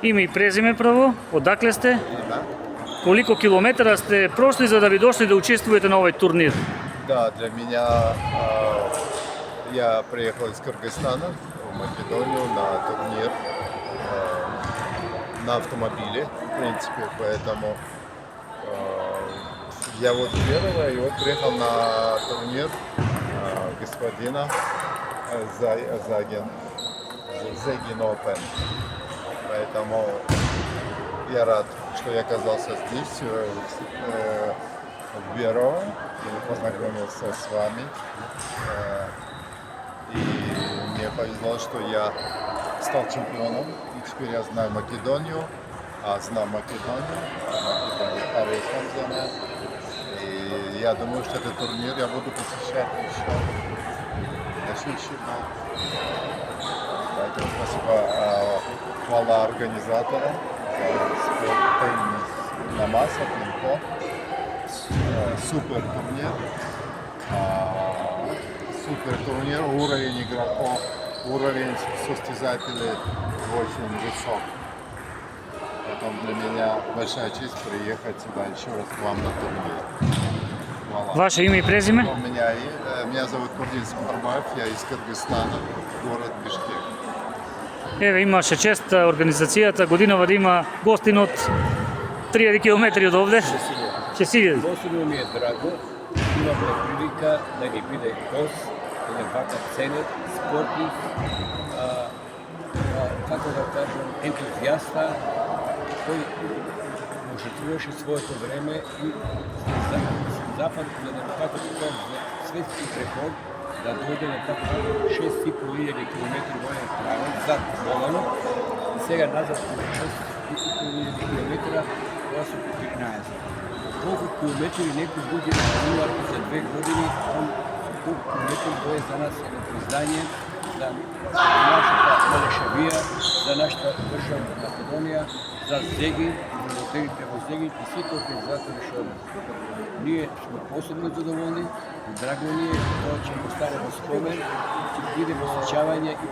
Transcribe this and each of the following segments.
Име и презиме прво, одакле сте? Да. Колико километра сте прошли за да би дошли да учествувате на овој турнир? Да, для меня я приехал из Кыргызстана в Македонию на турнир на автомобиле, в принципе, поэтому я вот первого и вот приехал на турнир господина Zegin Open. Поэтому я рад, что я оказался здесь, в Берово, и познакомился с вами. И мне повезло, что я стал чемпионом, и теперь я знаю Македонию, знаю Македонию, хорошая страна. И я думаю, что этот турнир я буду посещать еще на следующий год. Поэтому спасибо, хвала организаторам за теннис на масса, пинг-понг. Супер турнир, уровень игроков, уровень состязателей очень высок. Поэтому для меня большая честь приехать сюда еще раз к вам на турнир. Хвала. Ваше име и презиме? Меня зовут Курдин Сухарбаев, я из Кыргызстана, город Бишкек. Еве, имаше чест организацијата годинава да има гостин од 3000 километри од овде. Честит. Posebno mi je drago, imamo prilika da mi bude gost, jedan vakav cenat, sportnik, kako da kažem, entuzijasta, koji požrtvuješ svoje vreme i zapad jedan tako svetski rekord da dojde na tako 6500 km vojen pravo, zad volano, i сега nazad 6500 km, това са по 13. Колко километри некои буде минува за 2 години, колко километри то е за нас едно признание за нашата Малешавија, за нашата држава Македонија, за Zegin, волонтерите во Zegin и сите организатори што ние сме посебно задоволни, драго ни е тоа ќе остане во спомен, ќе биде посеќавање и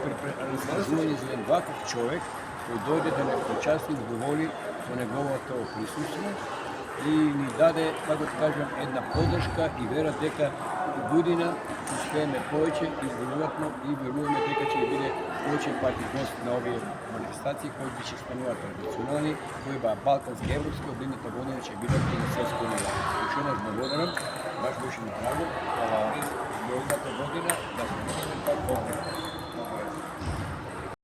разказување за еден ваков човек кој дојде да не почасти и доволи со неговото присуство и ни даде, како да кажам, една подршка и вера дека година успееме повеќе и веројатно и веруваме дека ќе биде повеќе пати гост на овие манифестации кои ќе стануваат традиционални, кои баа балкански, европски, од едната година ќе бидат и на светско ниво. Уште еднаш благодарам, баш беше ми драго, другата година да се видиме пак овде.